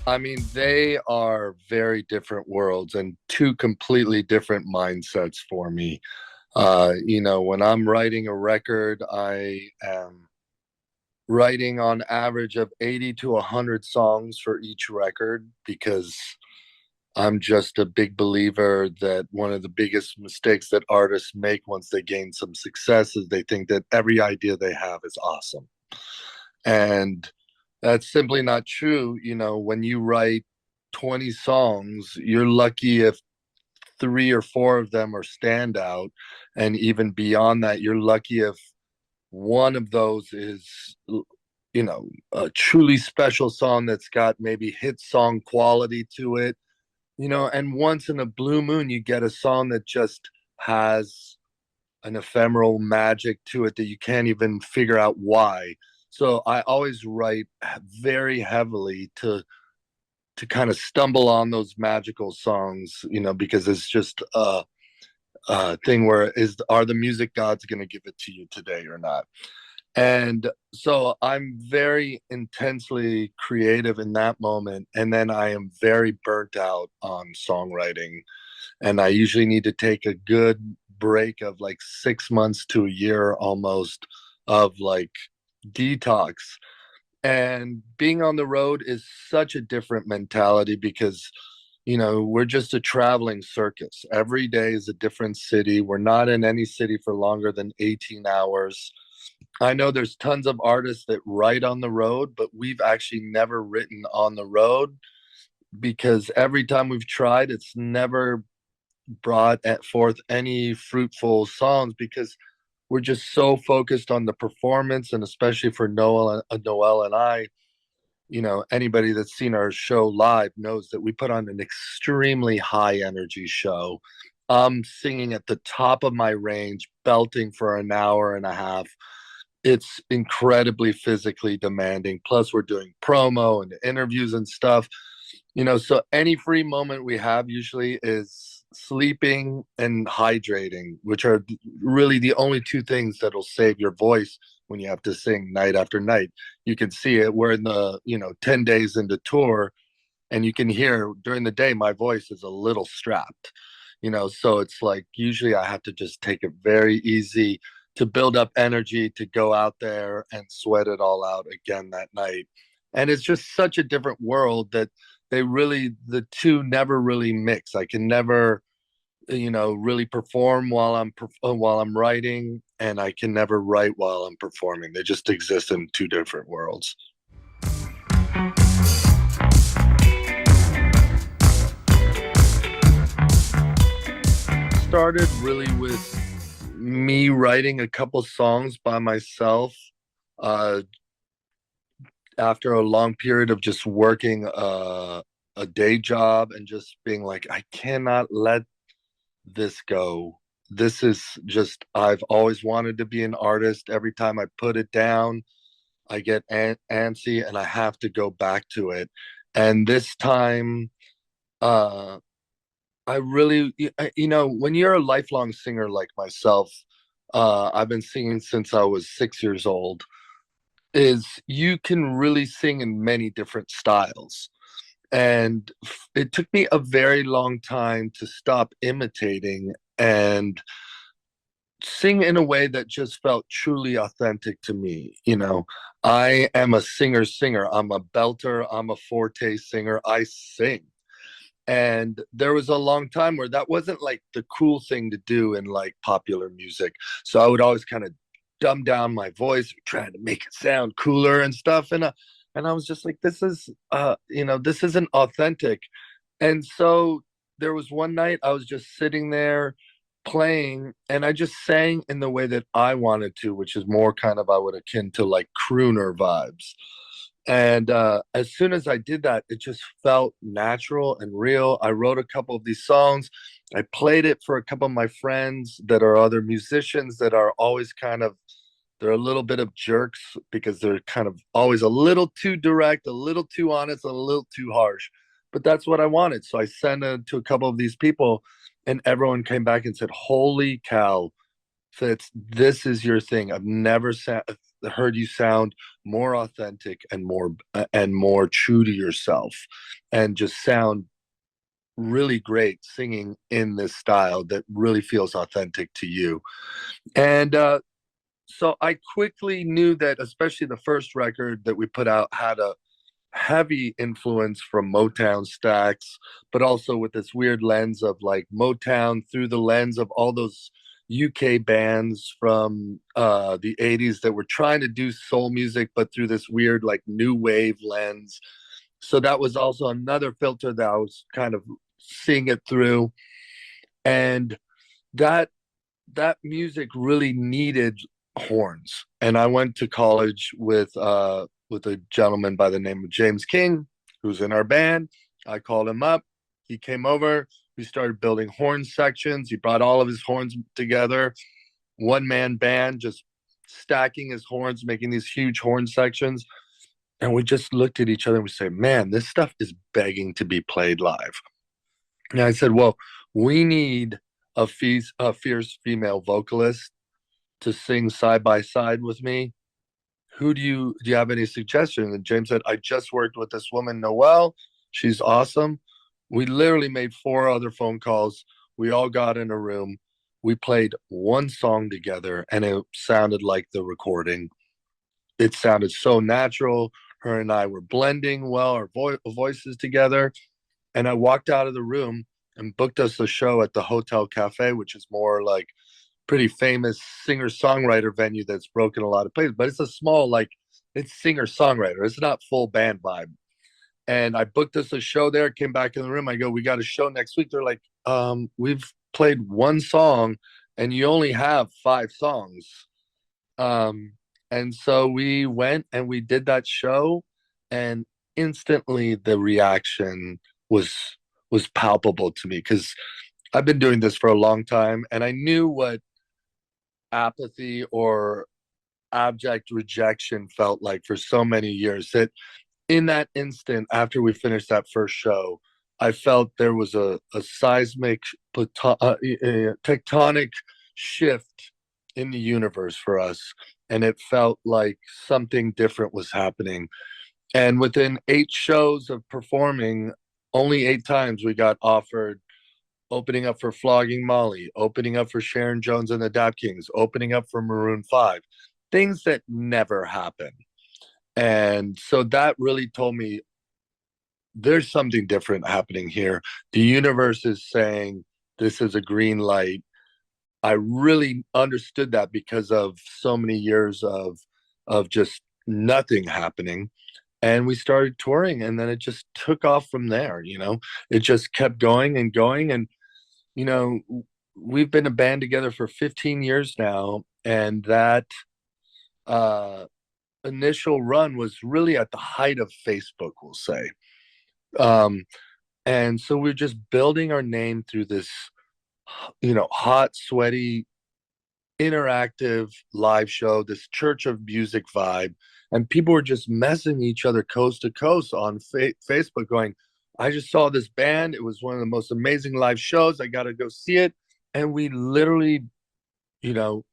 I mean, they are very different worlds and two completely different mindsets for me. When I'm writing a record, I am writing on average of 80 to 100 songs for each record because I'm just a big believer that one of the biggest mistakes that artists make once they gain some success is they think that every idea they have is awesome. And that's simply not true. When you write 20 songs, you're lucky if three or four of them are standout. And even beyond that, you're lucky if one of those is, a truly special song that's got maybe hit song quality to it. And once in a blue moon, you get a song that just has an ephemeral magic to it that you can't even figure out why. So I always write very heavily to kind of stumble on those magical songs, because it's just a thing where are the music gods going to give it to you today or not? And so I'm very intensely creative in that moment, and then I am very burnt out on songwriting, and I usually need to take a good break of like 6 months to a year almost of like detox. And being on the road is such a different mentality because we're just a traveling circus. Every day is a different city. We're not in any city for longer than 18 hours. I know there's tons of artists that write on the road, but we've actually never written on the road because every time we've tried, it's never brought forth any fruitful songs because we're just so focused on the performance. And especially for Noel and I, anybody that's seen our show live knows that we put on an extremely high energy show. I'm singing at the top of my range, belting for an hour and a half. It's incredibly physically demanding. Plus, we're doing promo and interviews and stuff. So any free moment we have usually is sleeping and hydrating, which are really the only two things that'll save your voice when you have to sing night after night. You can see it. We're in the, 10 days into tour, and you can hear during the day my voice is a little strapped, so it's like usually I have to just take it very easy to build up energy to go out there and sweat it all out again that night. And it's just such a different world that the two never really mix. I can never really perform while I'm writing, and I can never write while I'm performing. They just exist in two different worlds. Started really with me writing a couple songs by myself uh, after a long period of just working a day job and just being like, I cannot let this go. This is just, I've always wanted to be an artist. Every time I put it down, I get antsy and I have to go back to it. And this time, uh, I really, when you're a lifelong singer like myself, I've been singing since I was 6 years old, is you can really sing in many different styles. And it took me a very long time to stop imitating and sing in a way that just felt truly authentic to me. I am a singer. I'm a belter. I'm a forte singer. I sing. And there was a long time where that wasn't like the cool thing to do in like popular music. So I would always kind of dumb down my voice, trying to make it sound cooler and stuff. And I was just like, this isn't authentic. And so there was one night I was just sitting there playing, and I just sang in the way that I wanted to, which is more kind of, I would akin to like crooner vibes. And as soon as I did that, it just felt natural and real. I wrote a couple of these songs. I played it for a couple of my friends that are other musicians that are always kind of, they're a little bit of jerks because they're kind of always a little too direct, a little too honest, a little too harsh. But that's what I wanted. So I sent it to a couple of these people, and everyone came back and said, "Holy cow, Fitz, this is your thing. I've never heard you sound more authentic and more true to yourself, and just sound really great singing in this style that really feels authentic to you. And so I quickly knew that, especially the first record that we put out had a heavy influence from Motown stacks, but also with this weird lens of like Motown through the lens of all those UK bands from the 80s that were trying to do soul music, but through this weird like new wave lens. So that was also another filter that I was kind of seeing it through. And that that music really needed horns. And I went to college with a gentleman by the name of James King, who's in our band. I called him up. He came over. We started building horn sections. He brought all of his horns together, one man band, just stacking his horns, making these huge horn sections. And we just looked at each other and we say, man, this stuff is begging to be played live. And I said, well, we need a fierce female vocalist to sing side by side with me. Who do you have any suggestions? And James said, I just worked with this woman, Noelle. She's awesome. We literally made four other phone calls. We all got in a room. We played one song together, and it sounded like the recording. It sounded so natural. Her and I were blending well, our voices together. And I walked out of the room and booked us a show at the Hotel Cafe, which is more like pretty famous singer songwriter venue that's broken a lot of places, but it's a small, like, it's singer songwriter. It's not full band vibe. And I booked us a show there, came back in the room. I go, we got a show next week. They're like, we've played one song and you only have five songs. And so we went and we did that show, and instantly the reaction was was palpable to me because I've been doing this for a long time, and I knew what apathy or abject rejection felt like for so many years, that in that instant after we finished that first show, I felt there was a seismic tectonic shift in the universe for us, and it felt like something different was happening. And within 8 shows of performing, only 8 times we got offered opening up for Flogging Molly, opening up for Sharon Jones and the Dap Kings, opening up for Maroon 5, things that never happen. And so that really told me there's something different happening here. The universe is saying this is a green light. I really understood that because of so many years of just nothing happening. And we started touring, and then it just took off from there, It just kept going and going. And you know, we've been a band together for 15 years now, and that uh, initial run was really at the height of Facebook, we'll say. Um, and so we're just building our name through this, hot, sweaty, interactive live show, this church of music vibe. And people were just messaging each other coast to coast on Facebook going, I just saw this band. It was one of the most amazing live shows. I got to go see it. And we literally, you know,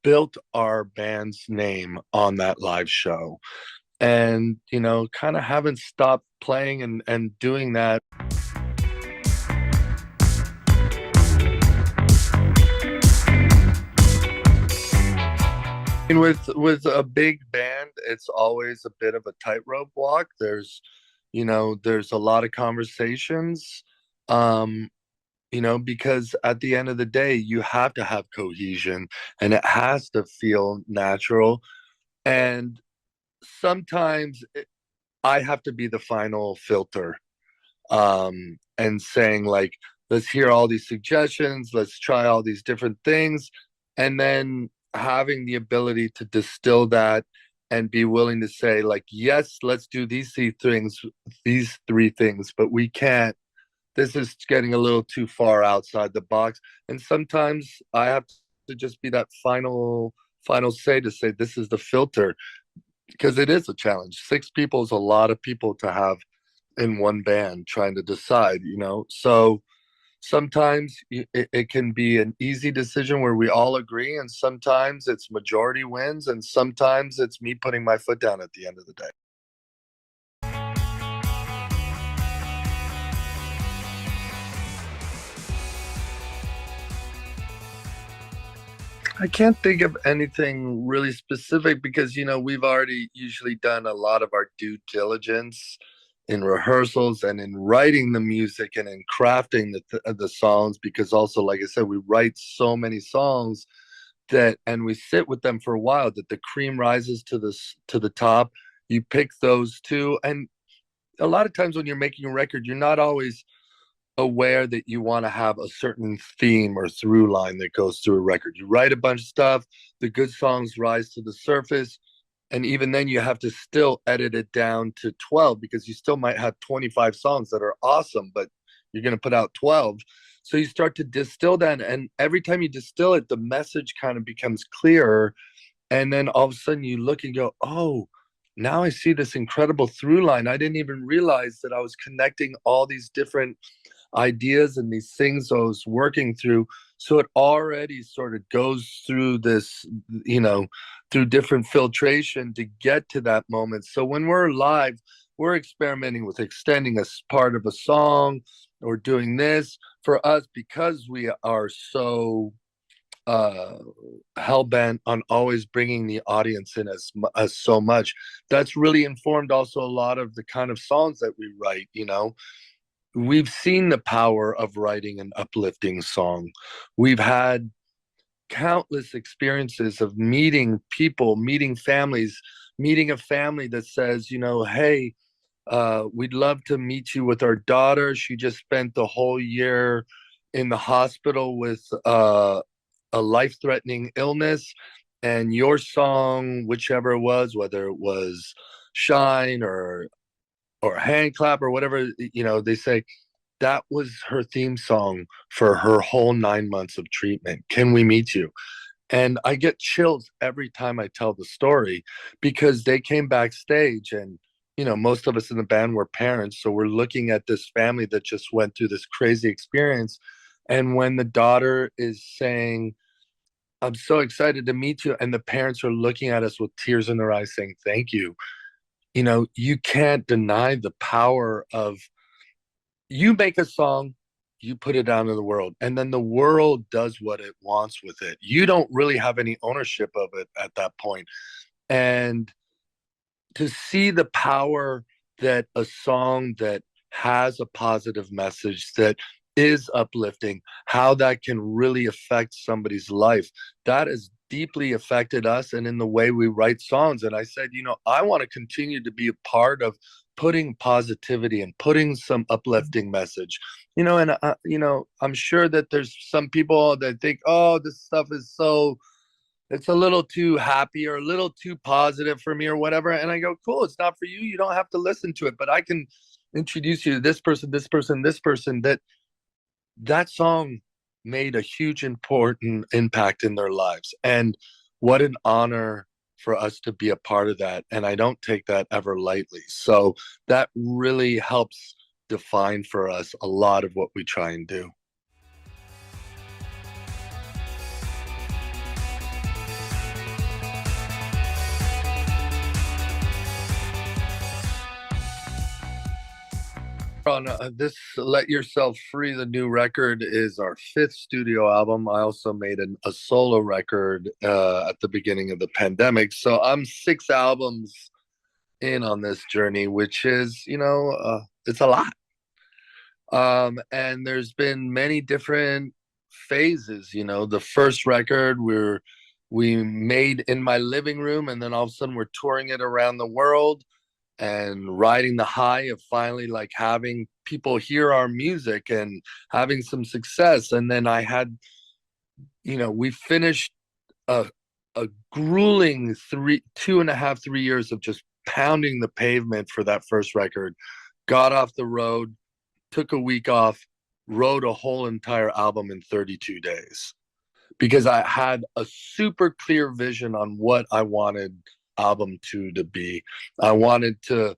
built our band's name on that live show. And, kind of haven't stopped playing and doing that. And with a big band, it's always a bit of a tightrope walk. There's a lot of conversations. Um, because at the end of the day, you have to have cohesion and it has to feel natural. And sometimes I have to be the final filter, and saying, like, let's hear all these suggestions, let's try all these different things, and then having the ability to distill that and be willing to say, like, yes, let's do these three things, but we can't, this is getting a little too far outside the box. And sometimes I have to just be that final say to say this is the filter, because it is a challenge. 6 people is a lot of people to have in one band trying to decide. So Sometimes it can be an easy decision where we all agree, and sometimes it's majority wins, and sometimes it's me putting my foot down at the end of the day. I can't think of anything really specific because, we've already usually done a lot of our due diligence in rehearsals and in writing the music and in crafting the songs. Because also, like I said, we write so many songs that, and we sit with them for a while, that the cream rises to the top. You pick those two, and a lot of times when you're making a record, you're not always aware that you want to have a certain theme or through line that goes through a record. You write a bunch of stuff, the good songs rise to the surface, and even then you have to still edit it down to 12 because you still might have 25 songs that are awesome, but you're going to put out 12. So you start to distill that, and every time you distill it, the message kind of becomes clearer. And then all of a sudden you look and go, oh, now I see this incredible through line. I didn't even realize that I was connecting all these different ideas and these things I was working through. So it already sort of goes through this, through different filtration to get to that moment. So when we're live, we're experimenting with extending a part of a song or doing this. For us, because we are so uh hell bent on always bringing the audience in as so much, that's really informed also a lot of the kind of songs that we write. We've seen the power of writing an uplifting song. We've had countless experiences of meeting people, meeting families, meeting a family that says, hey, we'd love to meet you with our daughter. She just spent the whole year in the hospital with a life threatening illness. And your song, whichever it was, whether it was Shine or Hand Clap or whatever, they say that was her theme song for her whole 9 months of treatment. Can we meet you? And I get chills every time I tell the story because they came backstage, and most of us in the band were parents, so we're looking at this family that just went through this crazy experience. And when the daughter is saying, I'm so excited to meet you, and the parents are looking at us with tears in their eyes saying thank you, you can't deny the power of, you make a song, you put it out in the world, and then the world does what it wants with it. You don't really have any ownership of it at that point. And to see the power that a song that has a positive message, that is uplifting, how that can really affect somebody's life, that has deeply affected us and in the way we write songs. And I said, I want to continue to be a part of putting positivity and putting some uplifting message. And I'm sure that there's some people that think, oh, this stuff is so, it's a little too happy or a little too positive for me or whatever. And I go, cool, it's not for you. You don't have to listen to it, but I can introduce you to this person, this person, this person, that song made a huge important impact in their lives. And what an honor for us to be a part of that. And I don't take that ever lightly. So that really helps define for us a lot of what we try and do. On this Let Yourself Free, the new record, is our fifth studio album. I also made a solo record at the beginning of the pandemic. So I'm 6 albums in on this journey, which is, it's a lot. And there's been many different phases. The first record we made in my living room, and then all of a sudden we're touring it around the world and riding the high of finally like having people hear our music and having some success. And then I had, we finished a, a grueling 2.5, 3 years of just pounding the pavement for that first record, got off the road, took a week off, wrote a whole entire album in 32 days because I had a super clear vision on what I wanted album 2 to be. I wanted to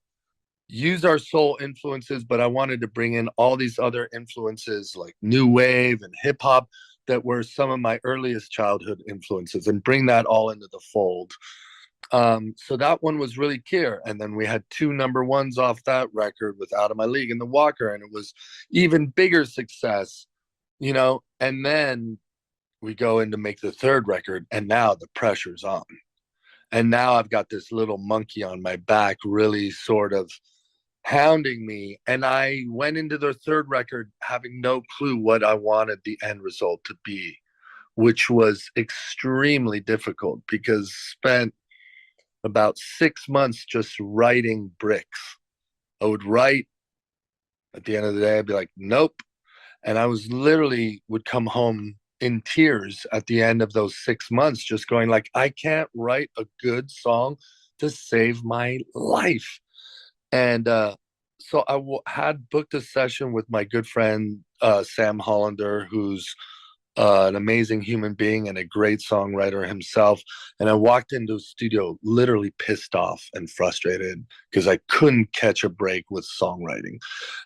use our soul influences, but I wanted to bring in all these other influences like new wave and hip hop that were some of my earliest childhood influences and bring that all into the fold. So that one was really clear. And then we had two number ones off that record with Out of My League and The Walker, and it was even bigger success, you know. And then we go in to make the third record, and now the pressure's on. And now I've got this little monkey on my back, really sort of hounding me. And I went into the third record having no clue what I wanted the end result to be, which was extremely difficult because spent about 6 months just writing bricks. I would write, at the end of the day, I'd be like, nope. And I was literally would come home in tears at the end of those 6 months, just going like, I can't write a good song to save my life. And so had booked a session with my good friend Sam Hollander, who's an amazing human being and a great songwriter himself. And I walked into the studio literally pissed off and frustrated because I couldn't catch a break with songwriting.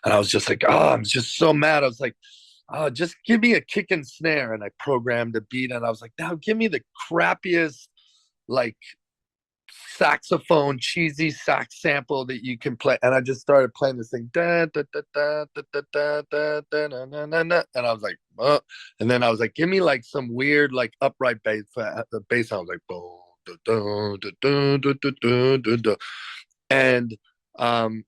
And I was just like, oh, I'm just so mad. I was like, oh, just give me a kick and snare. And I programmed a beat and I was like, now give me the crappiest, like, saxophone, cheesy sax sample that you can play. And I just started playing this thing. Da, da, da, da, da, da, da, da, da, na, na, na, na. And I was like, and then I was like, give me like some weird, like upright bass. The bass sounds like, boom, da, da, da, da, da, da, da, da. And, um,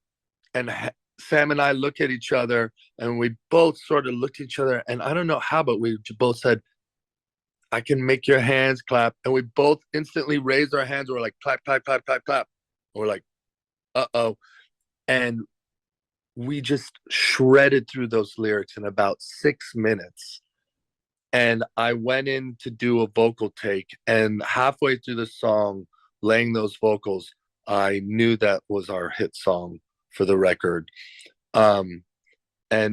and Sam and I look at each other and we both sort of looked at each other. And I don't know how, but we both said, I can make your hands clap. And we both instantly raised our hands. We're like, clap, clap, clap, clap, clap. We're like, uh-oh. And we just shredded through those lyrics in about 6 minutes. And I went in to do a vocal take. And halfway through the song, laying those vocals, I knew that was our hit song for the record. And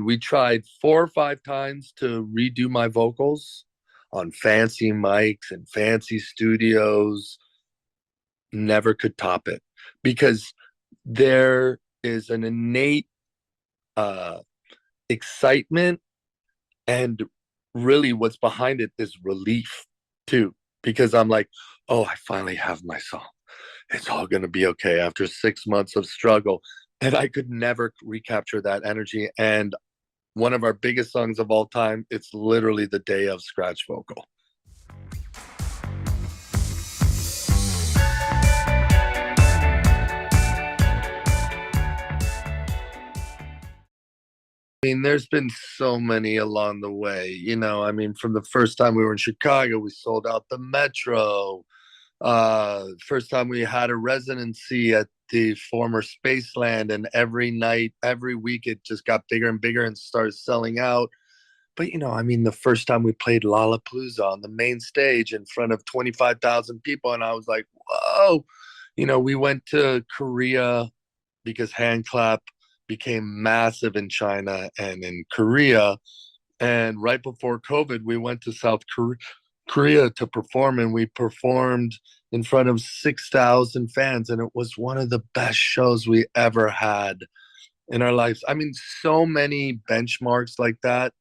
we tried 4 or 5 times to redo my vocals on fancy mics and fancy studios. Never could top it because there is an innate excitement, and really what's behind it is relief too, because I'm like, oh, I finally have my song. It's all going to be okay after 6 months of struggle. And I could never recapture that energy. And one of our biggest songs of all time, it's literally the day of scratch vocal. I mean, there's been so many along the way. You know, I mean, from the first time we were in Chicago, we sold out the Metro. First time we had a residency at the former Spaceland, and every night, every week, it just got bigger and bigger and started selling out. But you know, I mean, the first time we played Lollapalooza on the main stage in front of 25,000 people, and I was like, whoa. You know, we went to Korea because hand clap became massive in China and in Korea. And right before COVID, we went to Korea to perform, and we performed in front of 6,000 fans. And it was one of the best shows we ever had in our lives. I mean, so many benchmarks like that.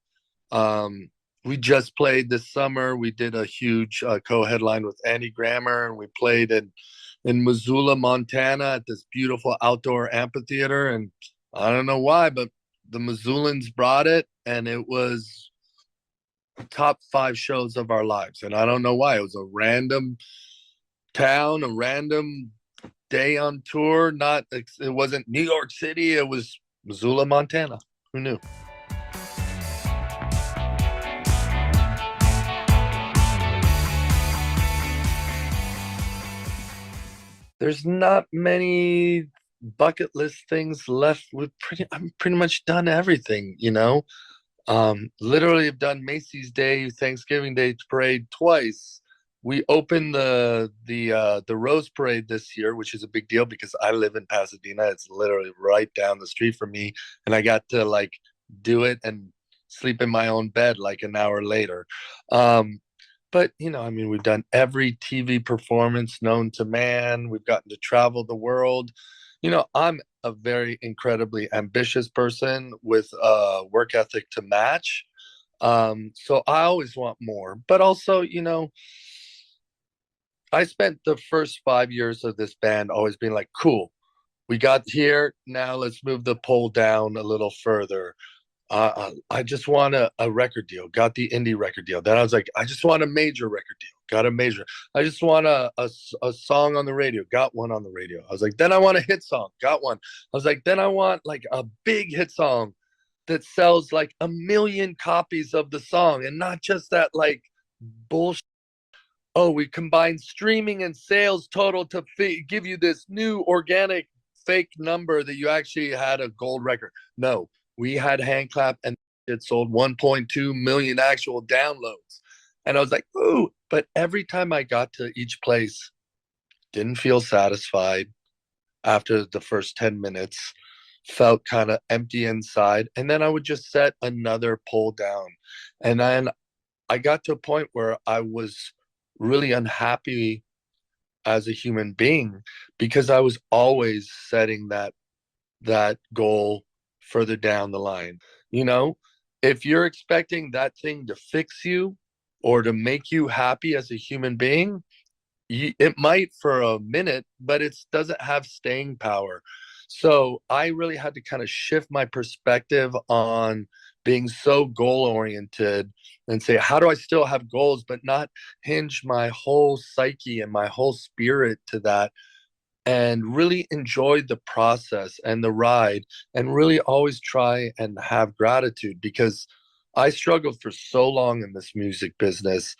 We just played this summer. We did a huge co-headline with Andy Grammer, and we played in Missoula, Montana, at this beautiful outdoor amphitheater. And I don't know why, but the Missoulans brought it, and it was top 5 shows of our lives. And I don't know why. It was a random town, a random day on tour. It wasn't New York City. It was Missoula, Montana. Who knew? There's not many bucket list things left. I'm pretty much done everything, you know. Literally have done Macy's Day, Thanksgiving Day parade twice. We opened the Rose Parade this year, which is a big deal because I live in Pasadena. It's literally right down the street from me, and I got to like do it and sleep in my own bed like an hour later. But you know, I mean, we've done every TV performance known to man. We've gotten to travel the world. I'm a very incredibly ambitious person with a work ethic to match. So I always want more, but also, I spent the first 5 years of this band always being like, cool, we got here. Now let's move the pole down a little further. I just want a record deal. Got the indie record deal. Then I was like, I just want a major record deal. Got a major. I just want a song on the radio. Got one on the radio. I was like, then I want a hit song. Got one. I was like, then I want like a big hit song that sells like 1 million copies of the song, and not just that like bullshit. Oh, we combined streaming and sales total to give you this new organic fake number that you actually had a gold record. No, we had hand clap and it sold 1.2 million actual downloads. And I was like, ooh, but every time I got to each place, didn't feel satisfied after the first 10 minutes, felt kind of empty inside. And then I would just set another poll down. And then I got to a point where I was really unhappy as a human being because I was always setting that goal further down the line. You know, if you're expecting that thing to fix you or to make you happy as a human being, it might for a minute, but it doesn't have staying power. So I really had to kind of shift my perspective on being so goal oriented and say, how do I still have goals, but not hinge my whole psyche and my whole spirit to that, and really enjoy the process and the ride, and really always try and have gratitude, because I struggled for so long in this music business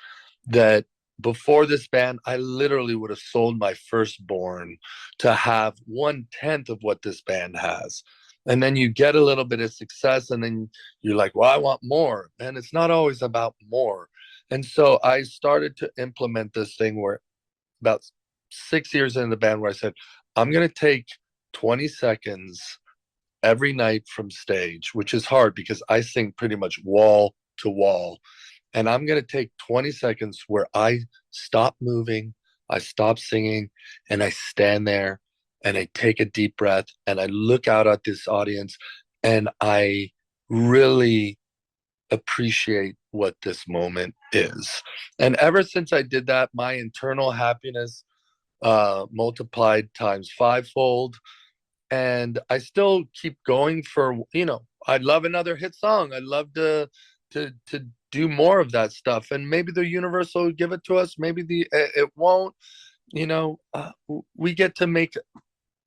that before this band, I literally would have sold my firstborn to have 1/10 of what this band has. And then you get a little bit of success, and then you're like, well, I want more. And it's not always about more. And so I started to implement this thing where about 6 years in the band, where I said, I'm going to take 20 seconds every night from stage, which is hard because I sing pretty much wall to wall. And I'm going to take 20 seconds where I stop moving, I stop singing, and I stand there and I take a deep breath and I look out at this audience and I really appreciate what this moment is. And ever since I did that, my internal happiness multiplied times fivefold. And I still keep going for, I'd love another hit song. I'd love to do more of that stuff. And maybe the universe will give it to us. Maybe it won't. We get to make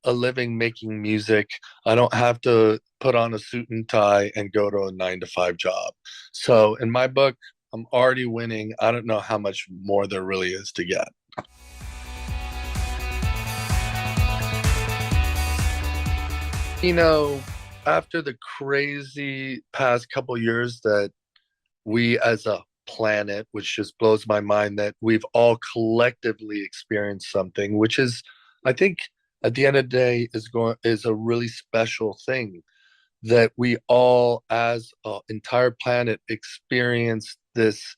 a living making music. I don't have to put on a suit and tie and go to a 9 to 5 job. So in my book, I'm already winning. I don't know how much more there really is to get. You know, after the crazy past couple years that we as a planet, which just blows my mind that we've all collectively experienced something, which is, I think, at the end of the day, is a really special thing, that we all, as an entire planet, experienced this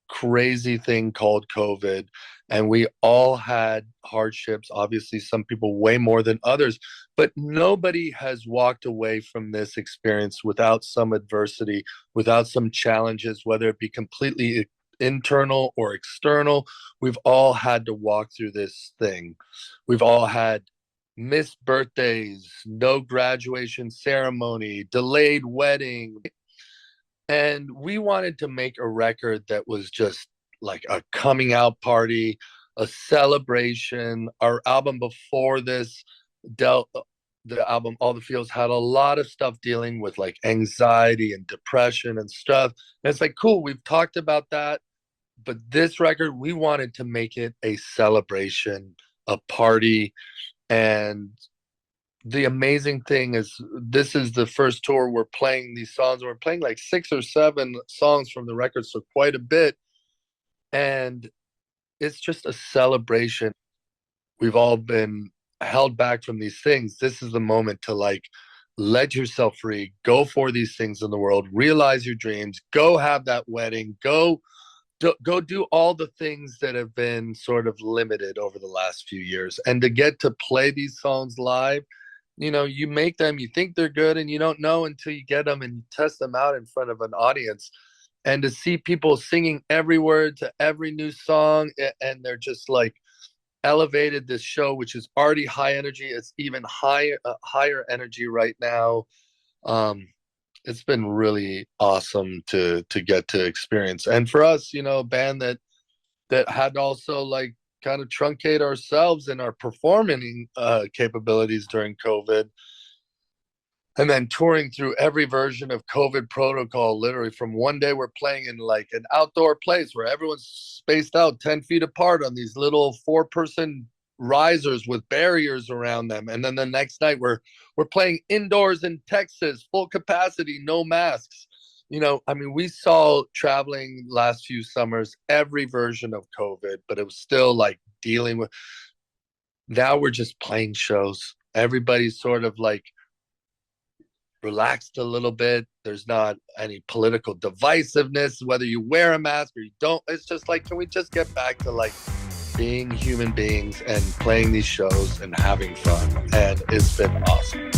crazy thing called COVID. And we all had hardships, obviously, some people way more than others, but nobody has walked away from this experience without some adversity, without some challenges, whether it be completely internal or external. We've all had to walk through this thing. We've all had missed birthdays, no graduation ceremony, delayed wedding. And we wanted to make a record that was just like a coming out party, a celebration. Our album before this, dealt the album All the Feels, had a lot of stuff dealing with like anxiety and depression and stuff. And it's like, cool, we've talked about that. But this record, we wanted to make it a celebration, a party. And the amazing thing is, this is the first tour we're playing these songs. We're playing like 6 or 7 songs from the record, so quite a bit. And it's just a celebration. We've all been held back from these things. This is the moment to like let yourself free, go for these things in the world, realize your dreams, go have that wedding, go do all the things that have been sort of limited over the last few years. And to get to play these songs live you make them, you think they're good, and you don't know until you get them and you test them out in front of an audience. And to see people singing every word to every new song, and they're just like elevated this show, which is already high energy. It's even higher energy right now. Um, it's been really awesome to get to experience. And for us, a band that had also like kind of truncate ourselves in our performing capabilities during COVID, and then touring through every version of COVID protocol. Literally, from one day we're playing in like an outdoor place where everyone's spaced out 10 feet apart on these little 4-person risers with barriers around them, and then the next night we're playing indoors in Texas, full capacity, no masks. I mean, we saw, traveling last few summers, every version of COVID, but it was still like dealing with. Now we're just playing shows. Everybody's sort of like relaxed a little bit. There's not any political divisiveness, whether you wear a mask or you don't. It's just like, can we just get back to like being human beings and playing these shows and having fun? And it's been awesome.